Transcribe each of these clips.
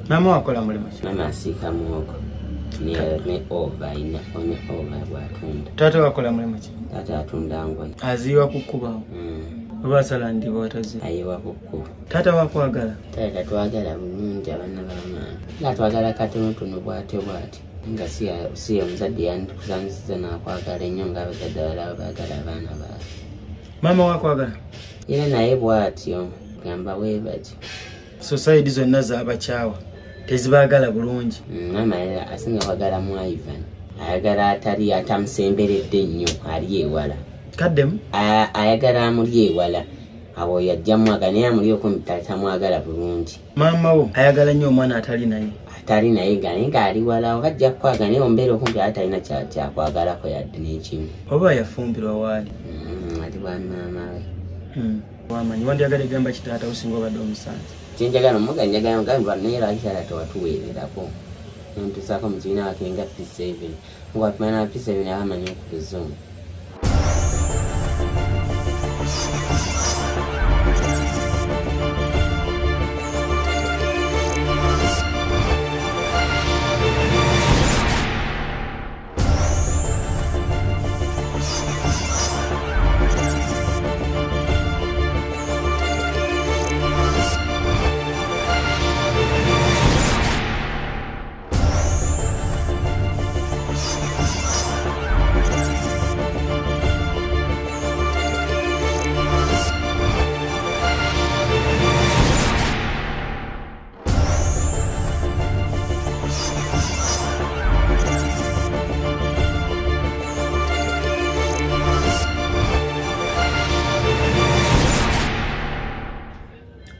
Mama wakola mulimu ki? Mama asika muogo. Ne over ina one over bwatunda. Tata wakola mulimu ki? Tata atunda ngwa. Aziwa kukuba. Obasala ndi bwatazi. Ayiwa kukuba. Tata wakwagala. Tata twagala bulungi abaana b'amaani. Nga twagala katonotono bwate. Nga siya muzadde yandikuzanyisiza n'akwagala ennyo ng'abazadde abalala baagala abaana baabwe. Mama wakwagala? Era naye bw'atyo gamba bwe batyo. Society zonna z'abakyawa tezibaagala bulungi. Mama era asinga kwagala mu Ivan. Ayagala atali atamusemberedde nnyo ali ewala. Kaddemu? Ayagala amuli ewala. Awo yajja mwagala naye amuli okumpi tamwagala bulungi. Mama wo ayagala nnyo omwana atali naye. Atali naye nga ali wala okajja kwagala naye ombeera okumpi atalina kyakwagalako yadde n'ekimu. Oba yafumbirwa waali? Ali wa maama we. Wamanyi wandiyagala egamba kitaata osinga obadde omusanze. Kyenjagala omuga njagala ngamba naye lwaki taata tewatuweererako. Ntusaako mu kibiina wakenga P7. Nga tumana P7 abamanyi okutuzungu.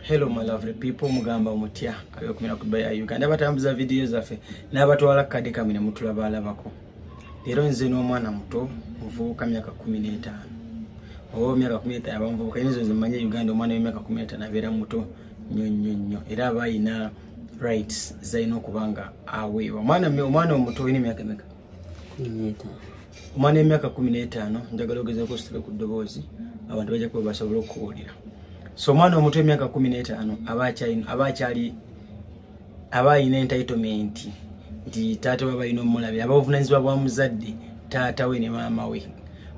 Hello my lovely people, mugamba omutya abekumira ku ya Uganda batambuza video zaffe n'abatwala kadi kamene mutulaba alabako. Leero nze n'omwana muto muvubuka myaka 15. Myaka 15 abamvubuka nizo zimanye Uganda omwana w'emyaka 15 abeera muto nnyo era abayina rights zaino kubanga aweebwa. Omwana omuto olina emyaka emeka? 15. Omwana w'emyaka 15 njagala ogezeeko kusitula ku ddoboozi abantu bajja kuba basobola okuwulira. So mwana omuto emyaka 15 abayina entitlement nti taata we bayina omulabira abavunanyizibwa bwa muzadde taata we ne maama we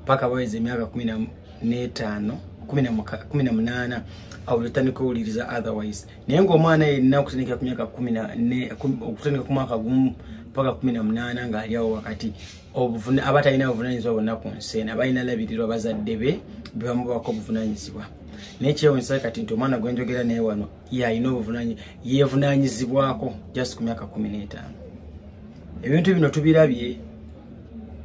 paka baweze emyaka 15 18 awo lutandika owuliriza otherwise. Naye ng'omwana yenna okutandika ku myaka 14 okutandika ku mwaka gumu paka 18 ng'ali awo wakati abatalina obuvunanyizibwa bonna ku nsi eno abalina labirirwa bazadde be bebamubako obuvunanyizibwa. Nekyewuunyisa kati nti omwana gwe njogera naye wano yalina yevunanyizibwako just ku myaka 15. Ebintu bino tubirabye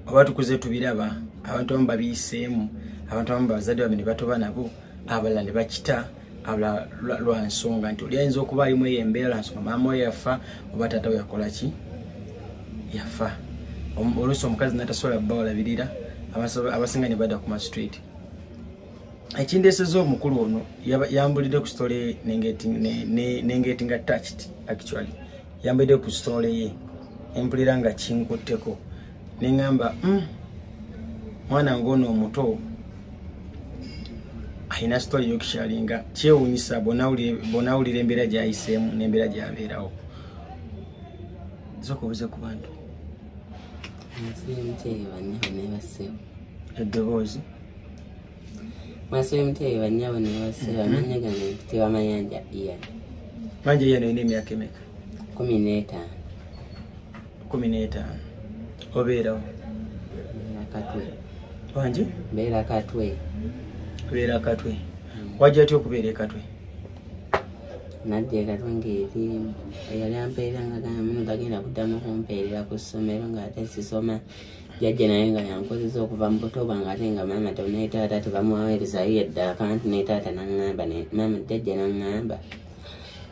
oba tukuze tubiraba, abantu abamu babiyiseemu, abantu abamu bazadde babe ne batoba nabo, abalala ne bakita, abalala lwa nsonga nti oli ayinza okuba alimu eyo embeera lwa nsonga maama we yafa oba taata we yakola ki? Yafa. Oluusi omukazi n'atasobola babawalabirira, abasinga ne badda ku ma street. Ekindeeseza omukulu ono yambulidde ku story nengetinga touched actually. Yambulidde ku story ye empulira nga kinkutteko neŋŋamba mwana ng'ono omuto ayina story y'okukyalinga kyewuunyisa bonawulira embeera gy'ayiseemu n'embeera gy'abeerawo. Zokubuze ku bantu eddoboozi Mwasiwe mtewe wanyawo ni wasiwa manyaga na mtewa mayanja iya. Manja iya ni myaka emeka? 15. 15. Obeerawo? Beera Katwe. Wanji? Beera Katwe. Beera Katwe. Wajja atya okubeera Katwe? Nadde Katwe ng'erimu. Eyali ampeeranga gana muno tagenda kuddamu kumpeerera ku ssomero ng'ate sisoma. Jajja naye nga yankozesa okuva mu buto bwange ate nga maama ne taata tebamuwaweerezayo yedda akantu ne taata n'aŋŋamba maama jajja n'aŋŋamba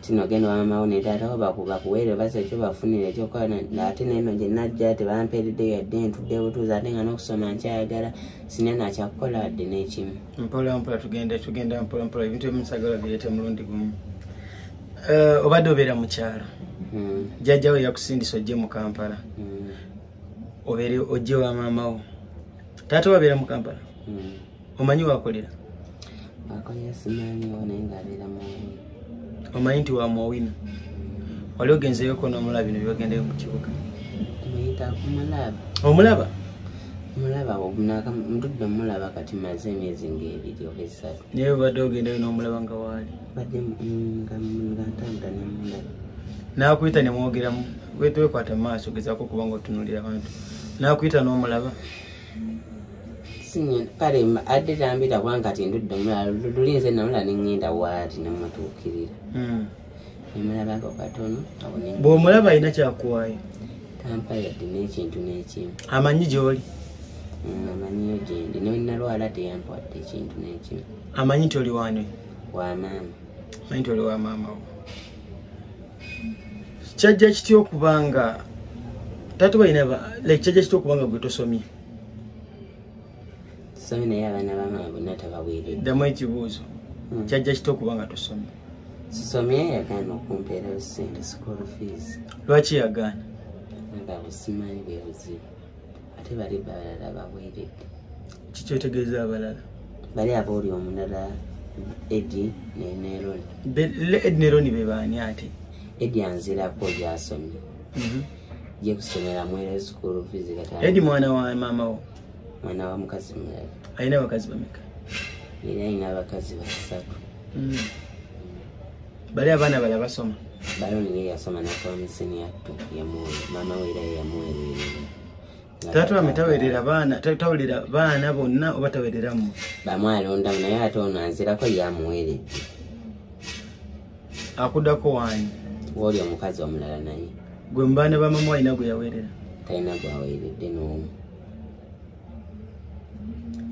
kino genda wamaamawo ne taata wo bakuweere basa ekyo bafunire ekyokola ate neno gye najja tebampeeredde yadde ntudde butuuzi ate nga n'okusoma nkyayagala sina nakyakukola wadde n'ekimu. Mpola tugenda mpola ebintu ebimusagala bireete mulundi gumu. Obadde obeera mu kyalo. Jjajja we yakusindisa ojje mu Kampala. Obere ojje wa maama wo. Taata wabeera mu Kampala? Omanyi wakolera? Wakolera simanyi naye ng'abeera mu Owino. Omanyi nti wa mu Owino? wali ogenzeyo ko n'omulaba bino byogendeyo mu kibuga muyita kumulaba omulaba mulaba obunaka mutudde mulaba kati maze emyezi ng'ebiri oba esatu naye obadde ogendeyo n'omulaba nga waali badde nga ntambula ne mulaba n'akuyita ne mwogeramu wekwata mu maaso gezaako okuba nga otunuulira abantu n'akuyita n'omulaba kale adde tambira kubanga kati ndudde omulala lulinze namula neŋŋenda waati nemutuukirira nemulabako katono bw'omulaba alina kyakuwaayo tampa yadde n'ekintu n'ekimu amanyi gy'oli amanyiyo gyendi nenalwala teyampwadde ekintu n'ekimu amanyi nti oli waani wa maama amanyi nti oli wa maama wo kyajja kitya okubanga kyajja kitya okubanga gwe tosomye tusomye naye abaana bamaama bonna tabaweeredde ddamu ekibuuzo kyajja kitya okubanga tosomye sisomye yagaana okumpeerayo ssente school fees lwaki yagaana nga busimanyi bwe buzibu ate bali balala baweeredde kikyotegeeza abalala bali abooli omulala edi neneroni edi neroni be baani ate edi anzirako gyasomye je kusomera mwere school fees kata edi mwana wa maama wo mwana wa mukazi mulala alina abakazi bameka era alina abakazi basatu bali abaana bala basoma baloni ye yasoma nakwamisini yattu yamuwe maama we era yamuweerera taata wame taweerera baana bonna oba taweereramu bamwalondamu naye ate ono anzirako yamuweeredde akuddako waani wooli omukazi omulala naye gwe mubaana ba mama alina gwe yaweerera talina gwaweeredde n'omu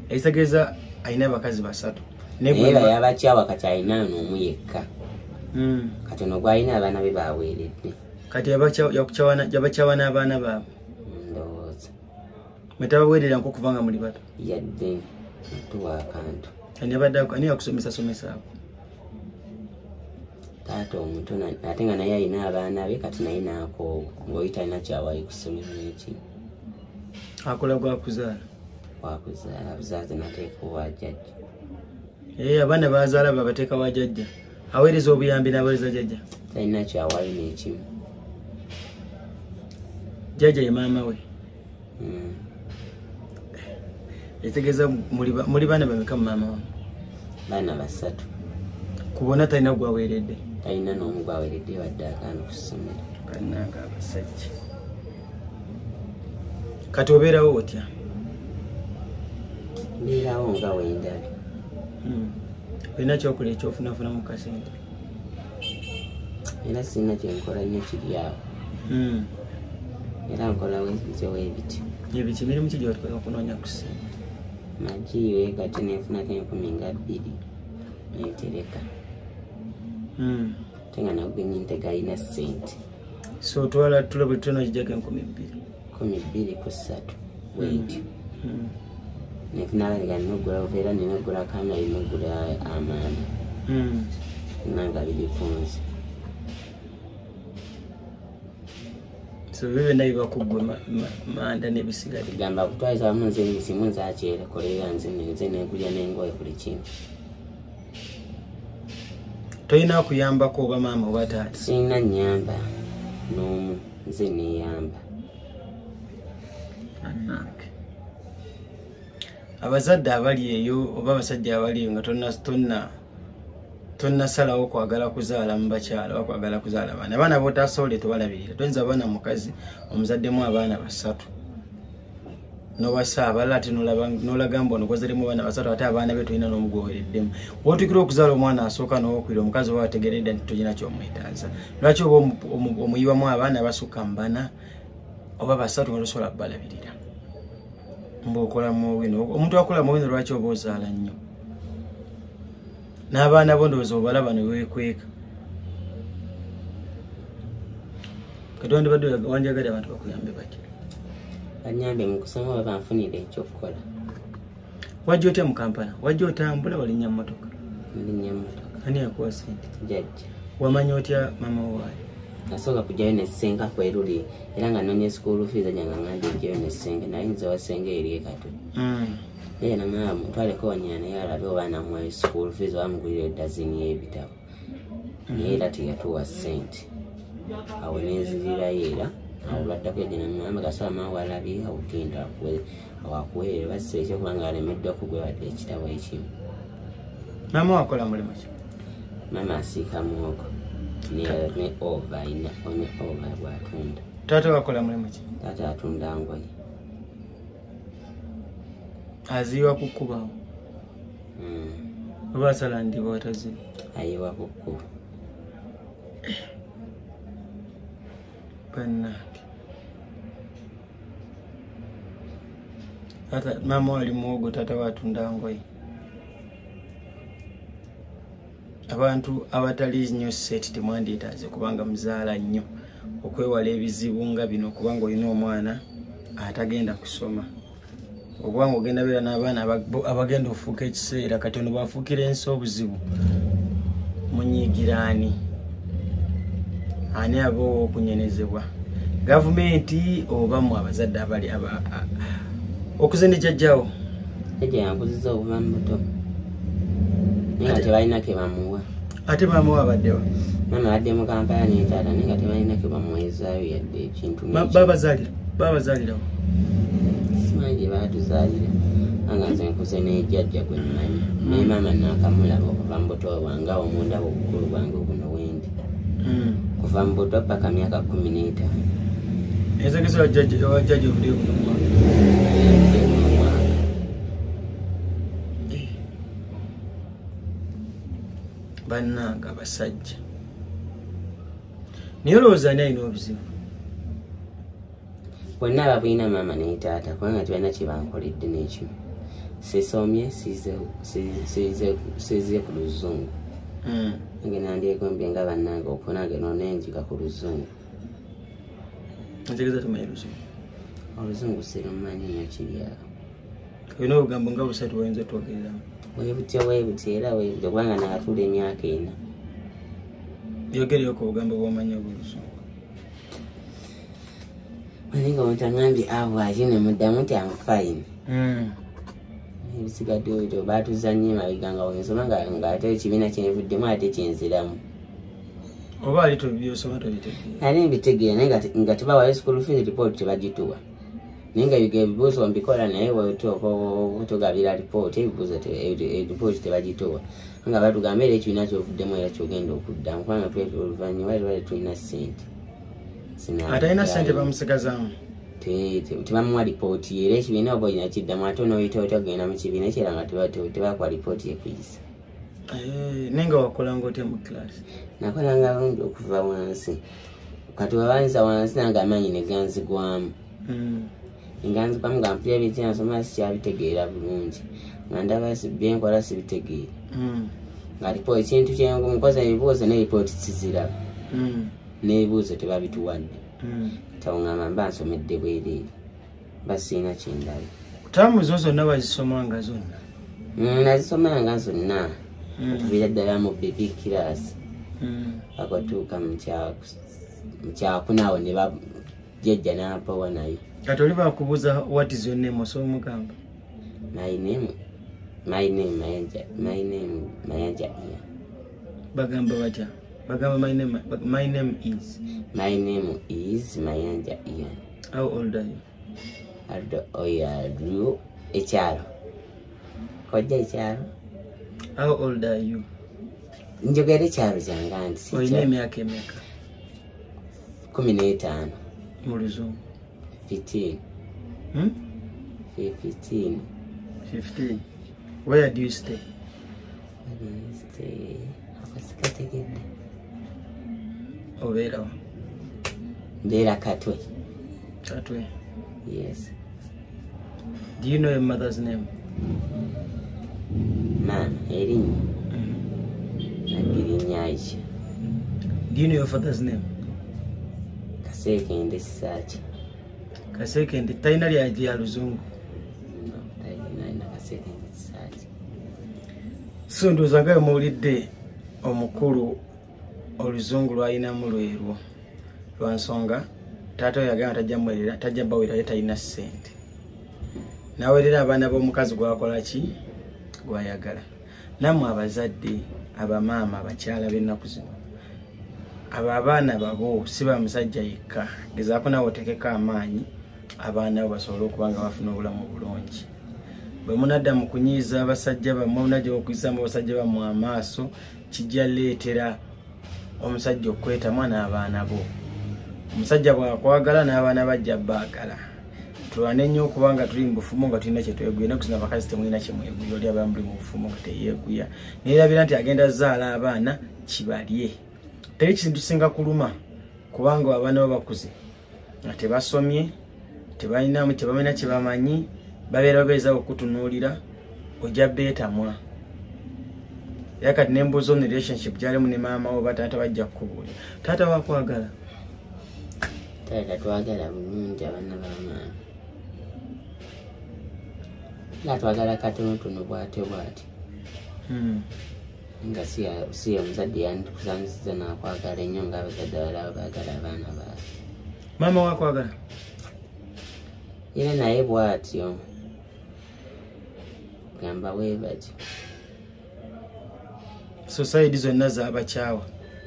ekitegeeza alina abakazi basatu naye bayabakyawa kati alina n'omu yekka kati ono gwalina abaana be baweeredde kati yabakyawa n'abaana baabwe ndowooza mwetabaweerera nkokuva nga muli bato yadde natuwa akantu ani yakusomesaaku taata omuto ate nga naye alina abaana be kati naye naakoowa ng'oyita alina kyawayi kusomero n'eki akola gwakuzaala wakuzaala buzaazi nateeka owa jjajja abaana bazaala babateeka wa jjajja aweereza obuyambi n'aweereza jjajja talina kyawayi n'ekimu jjajja ye maama we ekitegeeza muli baana bameka mu maama wamu baana basatu kubona talina gwaweeredde talina n'omu gwaweeredde wadde agaana ku ssomero bannanga abasajja kati obeerawo otya mbeerawo nga wendabi olina kyokola ekyofunafuna mu kasente era sirina kyenkola nnyo kiri awo era nkolawo ebityo ebiki mirimu ki gyotukola okunoonya ku ssente magiwe gati nenfunako 10,000 nentereka ate nga nagugenyi ntegalina ssente so twala tulabwe tutono kijjako 12 ku 3 bwentyo nenfuna abalega ninogula oveera ninogula kamera ninogula amaani nanga biri kunzi so bibe naye bakugwe manda n'ebisigadde gamba kutwaliza wamu nze n'ebisimu nzakyera kolera nze negulya n'engoye buli kimu tolina kuyambako oba maama oba taata sirina nyamba n'omu nze neyamba abazadde abali eyo oba abasajja abali eyo nga tonnasalawo kwagala kuzaala mu bakyala oba kwagala kuzaala abaana bootasobole tobalabirira toyinza abaana mukazi omuzaddemu abaana basatu nobasa abalala ate nolagamba ono kozeremu abaana basatu ate abaana be tolina n'omugwowereddemu wotukira okuzaala omwana asooka n'owokwira omukazi oba ategeredde nti tolina kyomwetaaza lwaki oba omuyiwamu abaana basukka mu bana oba basatu nga tosobola kubalabirira mbokola muwino omuntu akola muwino lwaki oba ozaala nnyo n'abaana bo ndowooza obalaba ne weekweka katonda badde wanjagala abantu bakuyambe batya banyambe mu kusoma oba banfunire ekyokukola wajja otya mu Kampala wajja otambula walinnya mmotoka ndinya mmotoka ani yakuwa sente jjajja wamanya otya mama waayo nasooka kujjayo nesenga kweruli era nga nonya school fees ajanga ngandi njayo nesenge naye nze wasenge eri ekato naye namala mutwaleko wanyana naye alabe oba namuwayo school fees oba mugulira eddazini y'ebitabo naye era teyatuwa ssente awo nenzirirayo era awo lwaddako egye namugamba kasaba mawe walabi awugenda awakuweere bassa ekyokuba nga alemeddwa kugwe wadde ekitabo ekimu. Maama wakola mulimu ki? Maama asiika muwogo ne ova ina one ova bw'atunda. Taata wakola mulimu ki? Taata atunda ngoye. Aziiwa ku kkubawo? Oba asala ndiba wataziba? Ayiwa ku kkuba. Bannange. Taata maama wali muwogo, taata watunda ngoye. Abantu abatali nnyo set temwandiitaaze kubanga muzaala nnyo okwewala ebizibu nga bino kubanga olina omwana atagenda kusoma. Obwanga ogenda beera n'abaana abagenda ofuuka ekiseera kati ono bwafuukira ensi obuzibu munyiigira ani? Ani aba okunyenezebwa? Gavumenti oba mu abazadde abali okuzende jjajjawo? Ejja yankuziza okuva mu buto. Nga tebalina ke bamuwa. Ate maama we abaddewa? Maama abadde mu Kampala ne taata naye nga tebalina ke bamuwezaayo yadde ekintu babazaalirawo? Simanyi gye baatuzaalira anga nze nkuze n'ejjajja gwe mmanyi naye maama naakamulaba okuva mu buto bwange awo mundaba obukulu bwange buno wendi kuva mu buto paka myaka 15. Ensegezo wajjajja ovuddeyo kuno mu mwaka? Bannange abasajja naye olowooza ani alina obuzibu? Bonna babulina maama ne taata kubanga tebalina kye bankoledde n'ekimu. Sisomye siize ku luzungu. Nange nandyegombye nga bannange okunange nonenjika ku luzungu. Ntegeeza tumanyi luzungu? Oluzungu sirumanyi nakiri awo. Olina obugambo nga busatu bw'oyinza otwogereramu? Weebutya era weebutya kubanga naatuula emyaka 4. Byogereyo ku bugambo bw'omanyi obuluzungu. Maninga ontangambye awaaki ne muddamu nti I'm fine. Ebisigadde oyo baatuzannye mabiga nga wensoma ng'ate ekibiina kyenvuddemu ate kyenziramu. Oba ali byosoma tobitegeera? Ali mbitegeera naye nga tebawayo school fees report tebagituwa. Naye nga ebibuuzo mbikola naye wetugabira ripooti ripooti tebagituwa. Nga batugamba era ekibiina kyovuddemu era kyogenda okuddamu kubanga oluvannyuma lwali tulina ssente. Atalina ssente bamusigazaamu? Tebamuwa ripooti era ekibiina oba olina kiddamu ate onoyita otagenda mu kibiina ekirala nga tebakuwa ripooti ekuyisa. Naye nga wakolanga otya mu kilaasi? Nakolanga bulungi okuva wansi. Kati wabanza wansi nange amaanyi ne ganzigwamu. Nganzigwamu nga mpulira ebyekyensoma sikyabitegeera bulungi. Nga ndaba byenkola sibitegeera. Nga ripooti kintu kyenkoze ebibuuzo ne ripooti siziraba. N'ebibuuzo tebabituwadde. Tawungamba mba nsomedde bwereere. Basiina kyendaba. Taamu zo zonna wazisomanga zonna? Nazisomanga zonna. Okuviira ddala mu baby class. Akwatuuka mu kyakuna awo ne bajjajja n'ampawa nayo. Kati oli bakubuuza what is your name osobola omugamba? My name Mayanja Ian. Bagamba batya? Bagamba my name is? My name is Mayanja Ian. How old are you? Ekyalo. Kojja ekyalo? How old are you? Njogera ekyalo kyange anti. Olina emyaka emeka? 15. Mu luzungu? 15. 15. 15. Where do you stay? Akasikategedde. Obeerawa? Mbeera Katwe. Katwe? Yes. Do you know your mother's name? Mama, erinnya. Nagirinnya Aisha. Do you know your father's name? Kasekende Sachi. Kasekende talina lyagi ya luzungu? Talina Kasekende Sachi. So ndowooza nga muwulidde omukulu oluzungu lwalinamu lwerwo lwa nsonga taata yagamba tajja bawera ye talina ssente. Nawerera abaana b'omukazi gwakola ki? Gwayagala. Nammwe abazadde, abamaama, abakyala b'ennaku zino abo abaana babo si ba musajja yekka gezaako nawe otekeko amaanyi abaana bo basobole okuba nga bafuna obulamu bulungi. Bwe munadda mu kunyiiza abasajja bammwe munajja okuyisaamu abasajja bammwe amaaso kijja leetera omusajja okwetamu n'abaana bo. Omusajja bw'akwagala n'abaana bajja baagala. Tulwane nnyo okuba nga tuli mu bufumo nga tulina kye tweguya n'okusina abakazi temulina kye mweguya oli abamu buli mu bufumo nga teyeeguya neerabira nti agenda zaala abaana kibalye. Teri kintu kisinga kuluma kubanga abaana bo bakuze nga tebasomye tebamenya kye bamanyi babeera babeeza okutunuulira ojja beetamwa. Era kati nembuuza on relationship gyalimu ne maama wo bataata bajja kukubuulira taata wakwagala. Taata twagala bulungi abaana b'amaani nga twagala katonotono bw'atyo bw'ati nga si omuzadde yandikusanziza n'akwagala ennyo ng'abazadde abalala baagala abaana baabwe. Maama wakwagala era naye bw'atyo gamba weebaki. Society zonna z'abakyawa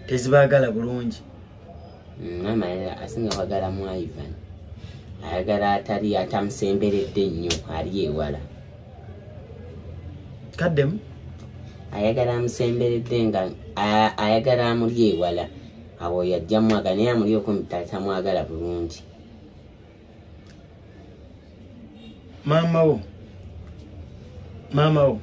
tezibaagala bulungi. Maama asinga kwagala mu Ivan ayagala atali atamusemberedde nnyo ali ewala. Kaddemu ayagala amusemberedde nga ayagala amuli ewala awo yajja mwagala naye amuli okumutatamwagala bulungi. Maama wo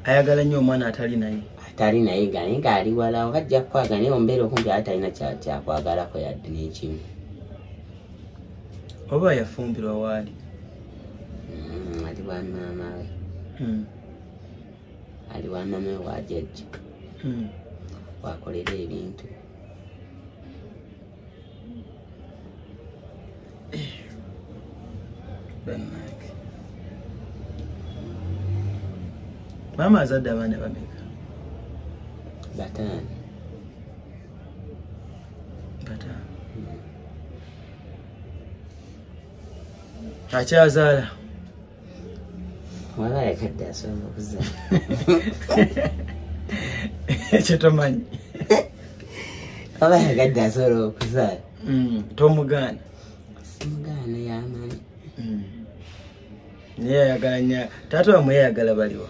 ayagala nnyo omwana atali naye naye nga ali wala obajja kwagala naye ombeera okumpi atalina kyakwagalako yadde n'ekimu. Oba yafumbirwa waali ali wa maama we ali wa maama we wajjajja wakolera ebintu. Maama azadde abaana bameka? 5. Akyazaala waba yakadde asobola okuzaala ekyo tomanyi. waba yakadde asobola okuzaala tomugaana? simugaana yamanyi naye yayagala nnyo. Taata wamwe yayagala baliwa?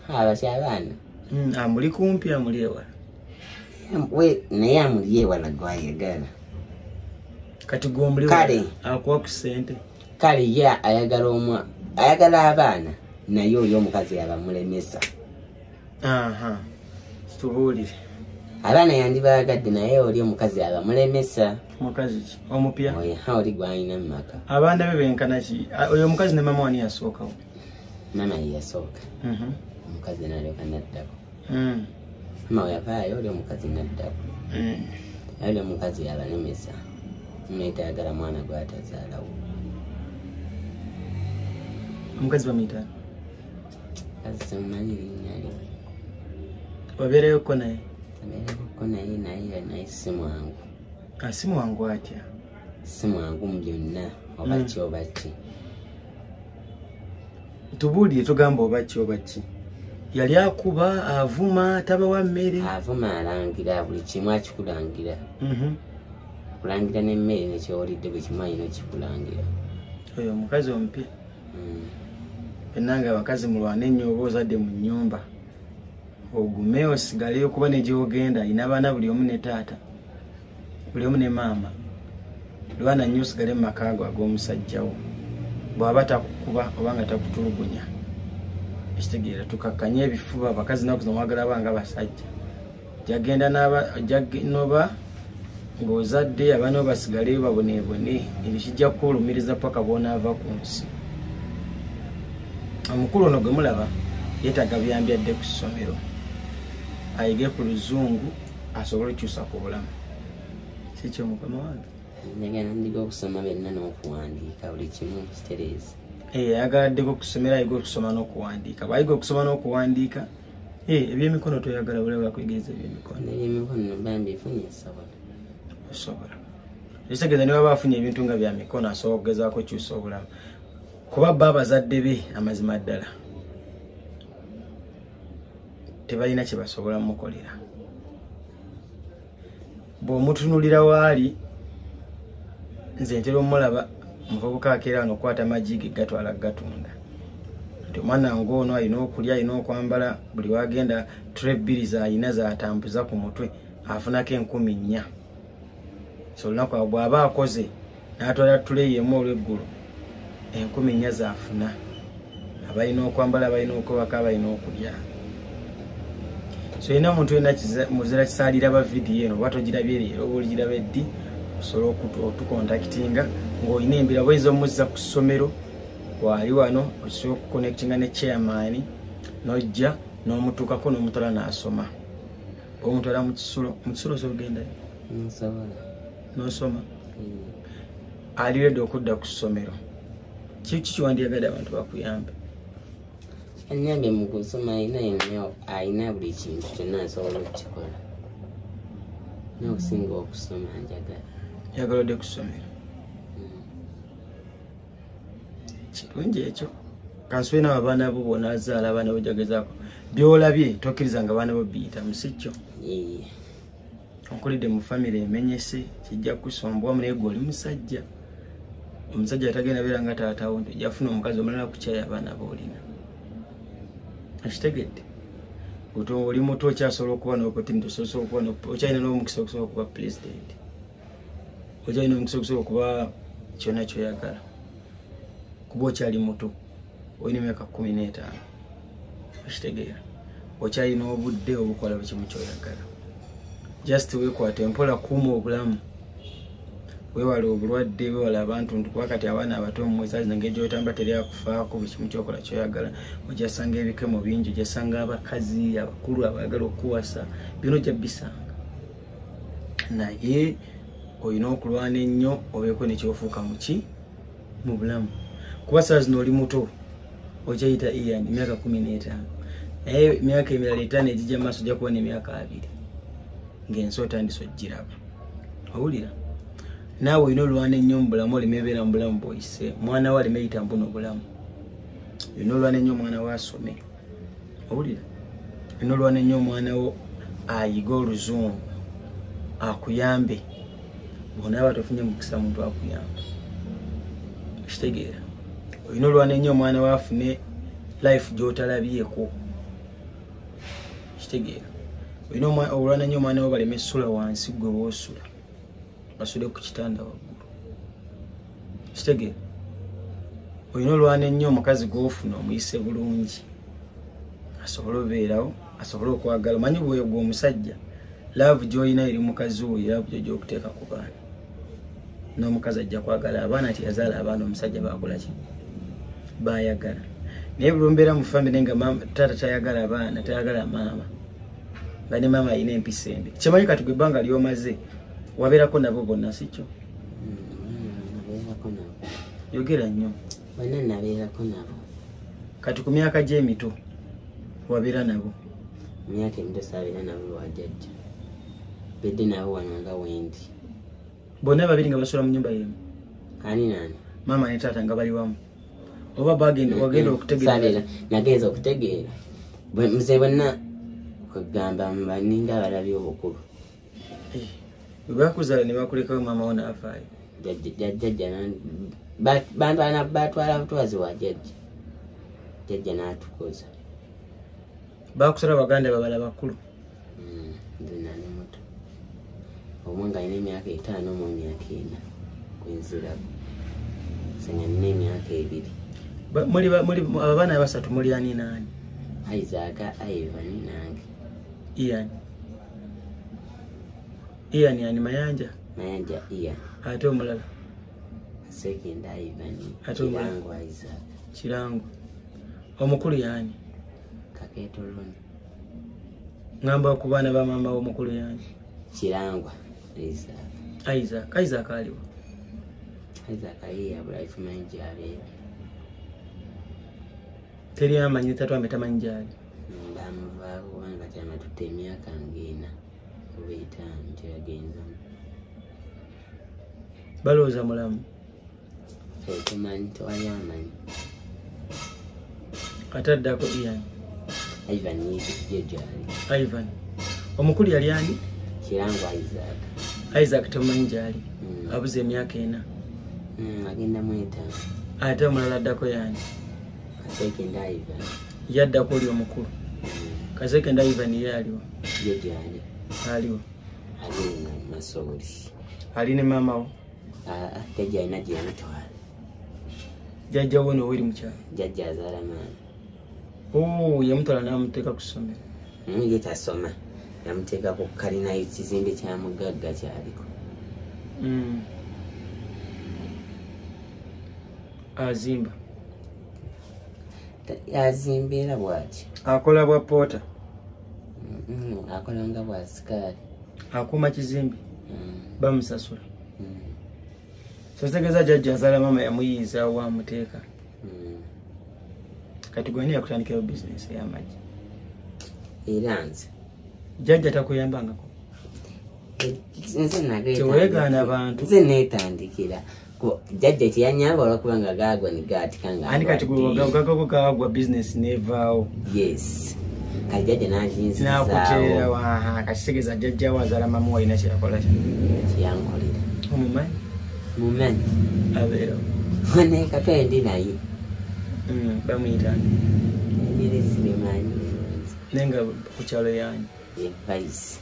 abati abaana amuli kumpi amuli ewala? naye amuli ewala gwayagala. Kati gwomuli kale akuwa ku ssente? Kale ye ayagala abaana naye oyo omukazi yabamulemesa. Tubuulire. Abaana yandibaagadde naye oli omukazi abamulemesa. Mukazi ki? Omupya? Oli gwalina mu maka. Abaana be benkana ki? Oyo omukazi ne mama wani yasookawo? Mama ye yasooka. Omukazi n'alyoka n'addako. Mama we yavaayo oli omukazi n'addako. Oli omukazi yabalemesa. Mwetayagala mwana gwatazaalawo. Omukazi bamuyita? Kazi simumanyi linnya lye. Wabeerayokko naye? Abeerayokko naye si mwangu. Si mwangu atya? Si mwangu mu byonna oba ki oba ki. Tubuulire tugamba oba ki? Yali akuba, avuma, tabawa mmere? Avuma alangira buli kimu akikulangira. Kulangira n'emmere nekyowulidde buli kimu alina okikulangira. Oyo omukazi omupya? Ennanga abakazi mulwane ennyo oba ozadde mu nnyumba. Ogume osigaleyo kuba ne gy'ogenda alina abaana buli omu ne taata. Buli omu ne maama. Lwana nnyo osigale mu maka ago ag'omusajjawo. Bw'aba takukuba oba nga takutulugunya. Ekitegeera tukakkanye ebifuba abakazi naku zino mwagala banga basajja. Jagenda noba ng'ozadde abaana bo basigaleyo baboneebone. Ebyo kijja kukulumiriza paka bw'onaava ku nsi. Omukulu ono gwe mulaba yeetaaga buyambi adde ku ssomero. Ayige ku luzungu asobole okukyusa ku bulamu. Si kyo mukama wange? Njagala ndiga okusoma byonna n'okuwandiika buli kimu kitereeza. Ayagaladdeko okusomera ayiga okusoma n'okuwandiika. Bw'ayiga okusoma n'okuwandiika ebyemikono toyagala bulaba bakwegereza ebyemikono. Ebyemikono mba mbifunye nsobola. Osobola. Ekitegeeza ne baba afunye ebintu nga bya mikono asobola okugezaako okukyusa obulamu. Kuba bba abazadde be amazima ddala tebalina kye basobola mukolera. bw'omutunulira waali nze ntera omulaba muvubuka akeera wano okwata amagi ge gatwala gatunda nti omwana ng'ono alina okulya alina okwambala buli wagenda tule bbiri z'alina z'atambuza ku mutwe afunako 4,000 so olunaku awo bw'aba akoze n'atwala tule yemu olw'eggulu 4,000 z'afuna abalina okwambala abalina okwebaka abalina okulya so yena omuntu yena muzira kisaalira ba vidiyo eno oba togirabye leero oba oligiraba eddi osobola otukontakitinga ng'olina embira bweza omuzza ku ssomero wali wano osobola okuconnectinga ne chairman n'ojja n'omutuukako n'omutwala n'asoma omutwala mu kisulo osobola ogenda n'osoma ali ready okudda ku ssomero kiki kiwandiyagadde abantu bakuyambe anyambye mu kusoma alina buli kintu kyonna asobola okukikola n'okusinga okusoma njagala odde ku ssomero kirungi ekyo kansube naabo abaana bo bona azaala abaana bojagezaako byolabye tokkiriza nga abaana bo biyitamu si kyo okulidde mu famire emenyese kijja kusombwamu naye gwe oli musajja omusajja atagenda beera nga taatawo nti ojjafuna omukazi omulala kukyaya abaana boolina akitegedde oli muto okyasobola okuba n'opportunity okyalina n'omukisa okusobola okuba pulezidenti okyalina omukisa okusobola okuba kyonna kyoyagala kuba okyali muto olina emyaka 15 okitegeera okyalina obudde obukola buli kimu kyoyagala just weekwata empola kuuma obulamu weewala obulwadde weewala abantu ntukuba kati abaana abato mumwezi nange gyotamba teri akufaako buli kimu kyokola kyoyagala ojasanga ebikemo bingi ojasanga abakazi abakulu abayagala okuwasa byona ojja bisanga naye olina okulwana ennyo obeeko nekyofuuka muki mu bulamu kuba saa zino oli muto okyayita Ian emyaka 15 naye emyaka emirala 5 egijja maaso ojja kuba n'emyaka 2 ng'ensi otandise ogiraba owulira naawe olina olwana ennyo mu bulamu olimebeera mu bulamu bw'oyise mwana we alimeyita mbuno obulamu olina olwana ennyo omwana we asome owulira olina olwana ennyo omwana wo ayiga oluzungu akuyambe bonaaba tofunye mukisa muntu akuyamba kitegeera olina olwana ennyo omwana we afune life gy'otalabyeko kitegeera olina olwana nnyo omwana wo baleme sula wansi gwe woosula basule ku kitanda waggulu kitegeera olina olwana ennyo omukazi gw'ofuna omuyise bulungi asobole obeerawo asobole okwagala omanyi bwe omusajja laavu gy'olina eri mukazi wo laavu gyo gy'okuteeka ku baana n'omukazi ajja kwagala abaana tiyazaala abaana omusajja bakola ki bayagala naye bulumbeera mu famire nga taata tayagala abaana tayagala maama nga ne maama alina empisa embi kimanyi kati gwe ebbanga lyomaze wabeerako nabo bonna si kyo yogera nnyo bonna nabeerako nabo kati ku myaka gy'emito wabeera nabo myaka emito saabeera nabo lwajjajja bedde nabo wano nga wendi bonna babiri nga basula mu nyumba yemu ani nani maama ne taata nga bali wamu oba wagenda okutegeera nagenza okutegeera muze bonna kwegamba baninga abalabye obukulu bwebakuzaala ne bakulekawo maama wo n'afaayo jjajja batwala butwazi wa jjajja n'atukoza bakusala baganda babala bakulu nze nali muto omwe nga alina emyaka 5 mu myaka 4 kwenzirako senga nina emyaka 2 muli abaana abasatu muli ani naani Isaac Ivan nange Ian yani mayanja Ian ate omulala second Ivan Kirango Isaac Kirango omukulu yani Kaketoloni ngamba ku baana ba mama omukulu yani Kirango Isaac aliwo Isaac ya life manager teri amanyi tatu ametamanyi jali ndamuva kubanga kyama tutte emyaka ngina kubeita ntiyagenza balooza mulamu tumanyi tewali amanyi ataddako Ivan yejali Ivan omukulu yali ani Kirango Isaac Isaac tomanyi gyali abuze emyaka 4 agenda mweta ate omulala addako yani Kaseke Ndaiva yaddako oli omukulu Kaseke Ndaiva niye aliwo ye gyali aliwo alina Masoli ali ne maama wo jajja alina gye yamutwala jajja wo noweri mukyalo jajja azaala maama yamutwala n'amuteeka ku ssomero ye tasoma yamuteeka ku kalina ekizimbe kya mugagga kyaliko azimba yazimbera bwati akola bwa poota akola nga bwa sikaali akuuma kizimbe bamusasula sotegeza jajja azaala maama yamuyiiza wa muteeka kati gwani yakutandikirawo bizinesi ey'amagi era nze jajja takuyambangako teweegaana bantu nze neetandikira jajja kyeyanyamba olwakubanga gaagwa nigatikanga ani kati gagako kagwa bizinesi nevaawo yes kati jajja nakuteera kakitegeza jajja wazaala maama walina kyeyakola kyeyankolera omumanyi mumanyi abeerawo ne katwaye ndi naye bamuyitani niresibemanyi nenga ku kyalo yanyi evaisi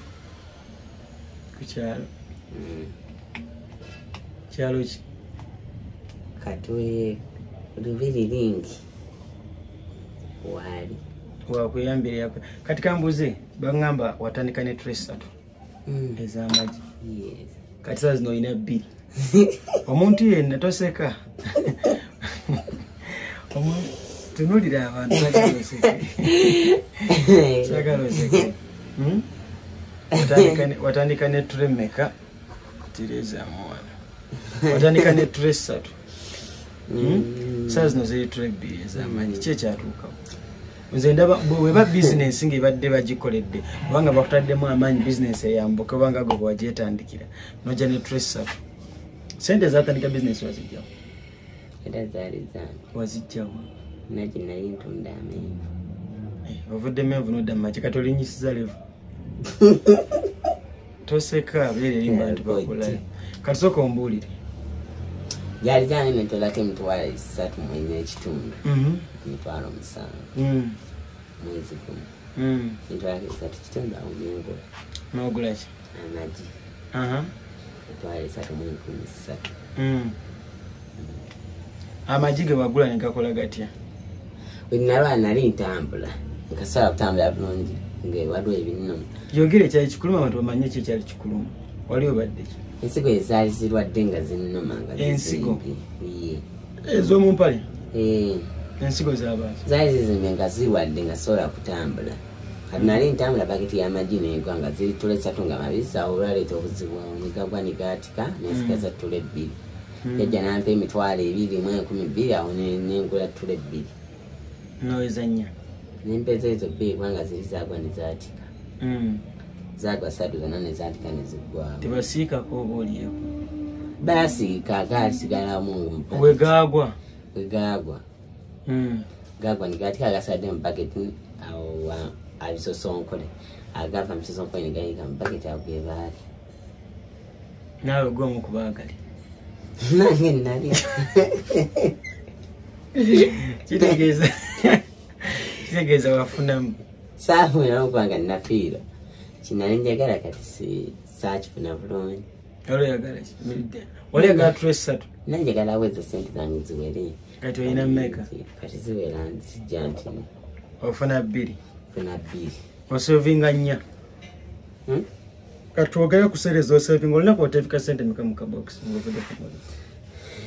ku kyalo kyalo ki Katwe Lubiri lingi wali wakweyambira yakwe kati kambuze bangamba watandika ne tresatu ez'amagi kati saa zino olina 2 omuntu yenna toseka tunulira abantu sagala oseke watandika ne tremeka tireza mwana watandika ne tresatu saa zino ziri tre 2 ez'amagi kyekyatuukawo nze ndaba bweba bizinesi ng'ebadde bagikoledde obanga bakutaddemu amaanyi bizinesi eyambuka obanga gwe bwagyetandikira nojja ne tresatu sente zatandika bizinesi wazijjawo era zaali zange wazijjawo nagi nali ntunda amenvu ovudde menvu nodda mumaki kati olinyisiza levu toseka beera eri bantu bakulayo kati soka ombuulire gyali zange netolako emitwalo 3 mu ekitundu emitwalo 7 mwezi gumu emitwalo 3 kitundu awo nengula nogula ki amagi emitwalo 3 mu 13 amagi ge wagula negakola gatya bwenalwa nali ntambula nkasobola kutambula bulungi ngewaliwo ebinnono yogere ekyali kikuluma abantu bamanye ki ekyali kikuluma wali obadde ki ensigo ezaali zirwadde nga zinnoma nga ensigo ez'omumpale ensigo zabaaki zaali zizimbe nga zirwadde nga sobola kutambula kati nali ntambula baketi y'amagi negwa nga ziri tule 3 nga mabisi awo olwaleeta obuzibu awo negagwa negatika nesigaza tule 2 yajja nampa emitwalo 2 mu 12 awo nengula tule 2 noweza nnya nempeza ezo 2 kubanga ziri zagwa nezatika zagwa 3 zonna nezatika neziggwawo tebasiikako oba oliyewo basiika gaali sigalamu wegagwa gagwa negatika agasadde mu baketi awo abisosonkole agava mu kisosonkole negayiga mu baketi awo gebaali naawe gwomu kubaagali nange nalya kitegeeza wafunamu saafunamu kubanga nafiirwa kinali njagala kati saakifuna bulungi olweyagala oliyagala tresatu nanjagala awezo sente zange ziwere kati olina mmeka kati ziwera zijja nti ofuna 2 funa 2 osovinga nnya kati twogere kuseereza osovinga olina kwotefika sente meka mu kabox ng'ovudde ku muli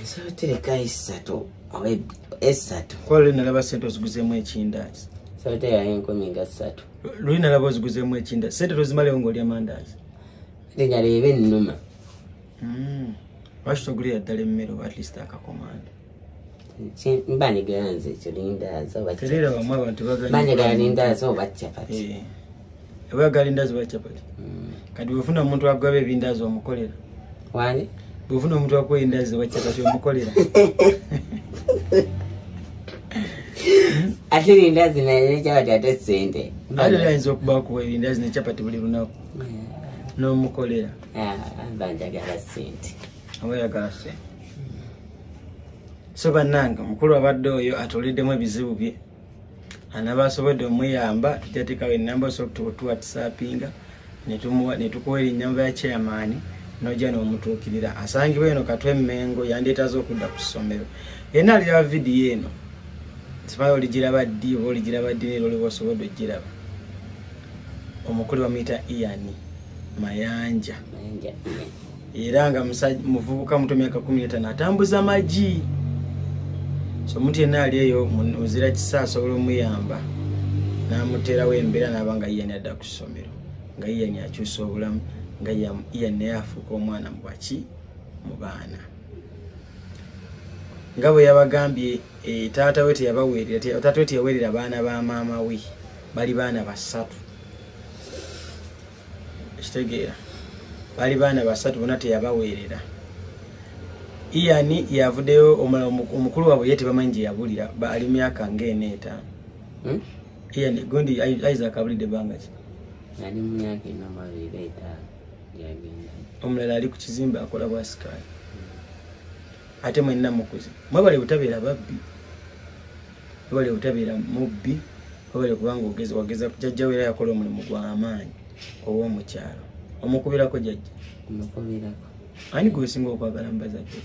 so tereka 3 oba 3 kwali nalaba sente oziguzeemu ekindaazi so teyayo 13 luli nalaba oziguzeemu ekindaazi sente tozimalewo ng'olya mandaazi njagala eba ennuma lwaki togulira ddala emmere oba atleast akakomanda mba njagala nze ekyo lindaazi oba terera wamu abantu mba njagala lindaazi oba capati oyagala lindaazi oba capati kati bwefuna omuntu agaba ebindaazi omukolera wani bwefuna omuntu akuwa endaazi oba capati omukolera ate lindaazi naye capati ate sente ate ayinza okuba akuwa ebindaazi ne capati buli lunaku n'omukolera banjagala ssente oba oyagala ssente. So bannange mukulu abadde oyo atuuliddemu ebizibu bye, anaba asobodde omuyamba tujateekawo ennamba osobola okutuwatisapinga ne tukuwa erinnyamba ya chairman n'ojja n'omutuukirira. Asangibwa eno Katwe Mmengo yandeetaze okudda ku ssomero. Yenna aliraba vidiyo eno simanyi oligiraba ddi oba oligiraba ddi neero oliba osobodde ogiraba. Omukulu bamuyita Ian Mayanja era nga muvubuka muto myaka 15 atambuza magi. So omuntu yenna ali eyo muzira kisa asobola omuyamba n'amuteerawo embeera n'aba nga Ian adda ku ssomero, nga Ian akyusa obulamu, nga Ian naye afuuka omwana mu baki mu baana. Nga bwe yabagambye taata we teyaweerera baana ba maama we, bali baana basatu. Ekitegeera bali baana basatu bonna teyabaweerera. Ian yavuddeyo omukulu waabwe ye tebamanyi gye yabulira ali myaka ng'eneeta. Ian gundi Isaac abulidde bbanga ki? ali mu myaka 25 yagenda. Omulala ali ku kizimbe akola bwasikaali. Ate mwenna mukuze mwebale butabeera babbi, mwebale butabeera mubbi, mwebale kubanga wageza jjajja we era yakola omulimu gw'amaanyi ow'omukyalo. Omukubirako jjajja? Omukubirako. Ani gwesinga okwagala mu bazadde?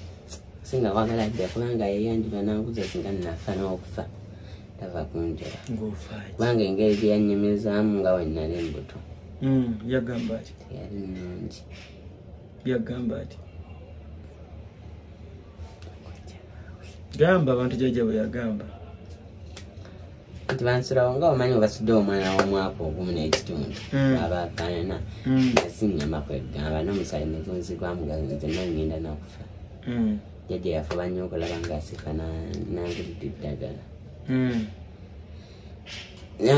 Singa kwagala dda kubanga yeyanjula nanguza singa nafa n'okufa tava kunjala. Ng'ofaayo kubanga engeri gye yannyumizaamu nga wennali embuto. Yagamba ati? Yali nnungi. Yagamba ati? Gamba abantu jjajja bwe yagamba. Nti bansulawo nga omanyi obasudde omwana w'omwaka ogumu n'ekitundu abafaanana nasinnyama kwegamba n'omusale negunzi gwamugaza nzenna ngenda nakufa. Jjajja yafuba nnyo okulaba ng'asifa n'angulidde eddagala.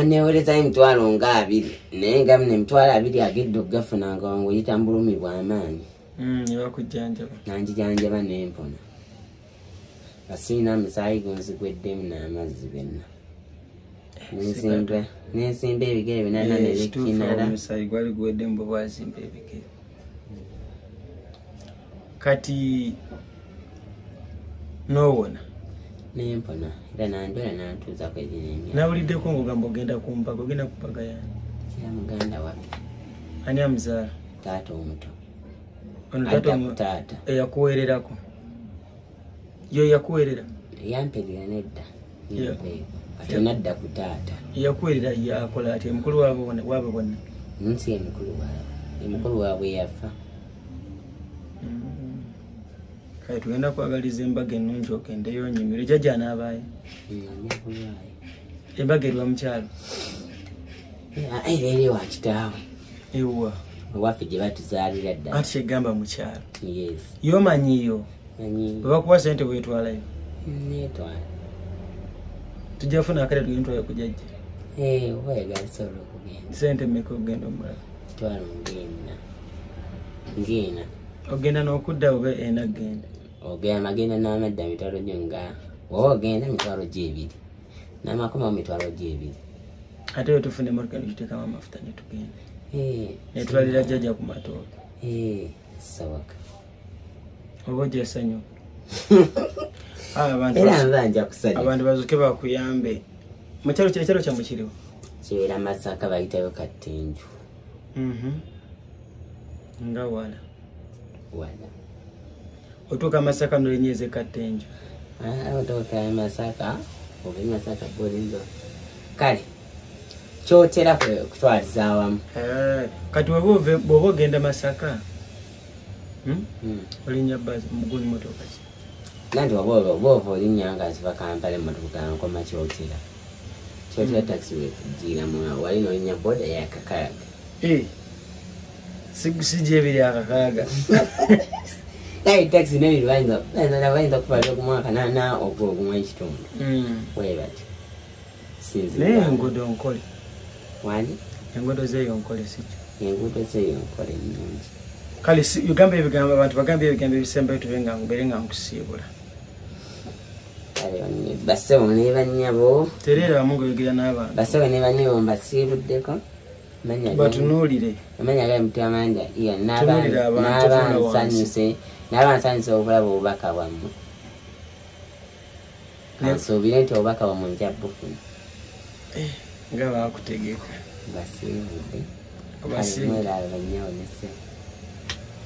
Newerezayo emitwalo nga 2 naye nga mune emitwalo 2 agedde okugafunanga wangu oyita mbulumi bw'amaanyi. Nebakujjanjaba? Nanjijanjaba n'empona. Basiina musaayi gunzigweddemu n'amazzi benna. Nensimba ebigere binana nebikinala. Omusaayi gwali guweddemu bwe bwazimba ebigere. Kati n'owona? Nempona era nanjola nantuuzako ebinemya. Nawuliddeko ng'ogamba ogenda ku mbaga, ogenda ku mbaga yani? Ya muganda wange. Ani amuzaala? Taata omuto. Adda ku taata. Eyakuweererako? Yo yakuweerera? Yamperera nedda. Ate nadda ku taata. Yakuweerera yakola ati mukulu waabwe bonna? Nsi emukulu waabwe. Emukulu waabwe yafa. Kale tugenda kwagaliza embaga ennungi ogendeyo onyumirwe. Jjajja anaabaayo? Embaga erwa mukyalo? Era eri wa kitaawe. Ewa? Ewaffe gye batuzaalira ddala. Anti kyegamba mukyalo? Yes. Yomanyiyo? Manyi. Bwe bakuwa ssente weetwalayo? Neetwala. Tujja kufuna akale tugenda tutwale ku jjajja? Oba oyagala sobola okugenda. Ssente mmeka ogenda omulala? Mitwalo ng'ena. Ogenda n'okudda oba ena genda? Agenda n'amadda mitwalo gyo nga oba ogenda mitwalo gy'ebiri n'amakoma mitwalo gy'ebiri. Ate we tufune emmotoka negituteekamu amafuta ne tugenda. Netwalira jjajja ku matooke. Soboka. Oba ojja essanyu? Era nva kusanya. Abantu bazuke bakuyambe. Ekyalo kyammwe kiriwo? Kibeera Masaka bayitayo Kattenju. Nga wala? Wala. Otuuka Masaka n'olinyeeze Kattenju? Otuuka Masaka oba Masaka bwolinzo. Kale kyotera kutwaliza awamu. Kati bw'oba ogenda Masaka olinnya bbaasi muguli motoka ki? Nanti oba olinnya nga ziva Kampala emmotoka nkoma kyotera. Kyotera taxi wekugiramu wali n'olinnya boda yakakaaga. Sigyebiri akakaaga. Kale taxi nebiri bayinza kuvayo ku mwaka na ogw'ogumu ekitundu. Bwe bati. Naye enguudo nkole. Wani? Enguudo zeeyo nkole sikyo? Enguudo zeeyo nkole nnungi. Kale ugamba ebigambo abantu bagambye ebigambo ebisembayo tube nga mbeere nga nkusiibula. Kale bassebo ne bannyabo. Tereera wamu ng'oyogera n'abantu. Bassebo ne bannyabo mbasiibuddeko. batunuulire amanya ga Mutima Manja iya n'abansanyuse okulaba obubaka bwammwe kansuubire nti obubaka bwammwe nja bufuna nga bakutegeka basiibudde banyawonese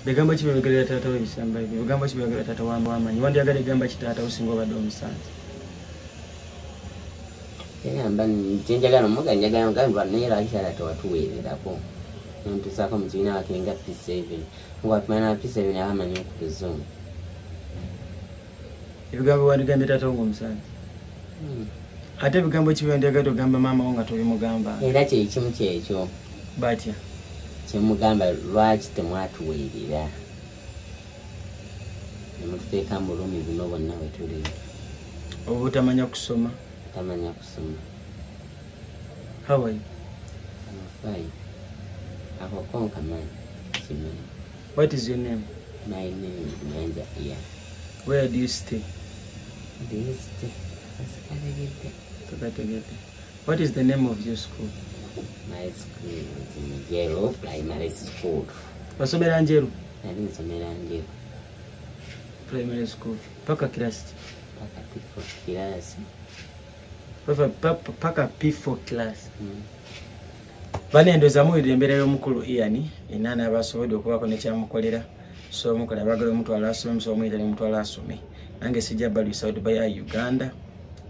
bigambo ki byogerera taata w'ebisamba ebyo bigambo ki byogerera taata wamanyi wandiyagala egamba kitaata osinga obadde omusanze yagamba kyenjagala omuga njagala mugamba naye kisala tewatuweererako nontusaako mu kibiina wakiringa P7 ngwatumana P7 abamanyi okutuzungu ebigambo wandigambye taata wo ng'omusanze ate ebigambo ki byandiyagala ogamba maama wo nga tobimugamba era kyekimu kyekyo batya kyemugamba lwaki temwatuweerera nemututeeka mu bulumi buno bonna bwe tuli oba otamanya kusoma tamanya kusoma how are you fine ako konka man kimanyi what is your name my name is Manja Ian where do you stay what is the name of your school my school is Njeru Primary School wasomera Njeru nali nsomera Njeru primary school paka class paka P4 class banendoza muwulira embeera y'omukulu Ian enana abasobodde okubaako nekyamukolera so omukola bagala omutwala asome so omuyita nemutwala asome nange sijja balwisa Dubai Uganda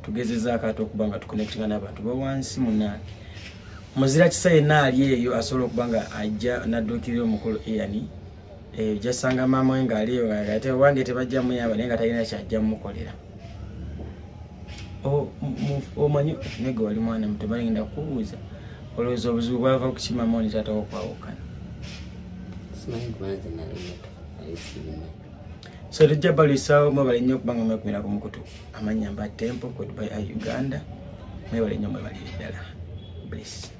tugezezaako ate okuba nga tuconnectinga n'abantu bawansi munange muzira kisa yenna ali eyo asobola okuba nga ajja naddukirira omukulu Ian jasanga maama we ng'aliyo ate wange tebajja muyamba naye nga talina kyajja mukolera omanyi nege wali mwana muto balingenda kubuuza olowooza obuzibu bwava ku kimama oni taata wokwawukana so tujja balwisaawo mwebale nnyo okuba nga mwekumira ku mukutu amannya mba Temple ku Dubai Uganda mwebale nnyo mwebalire ddala bless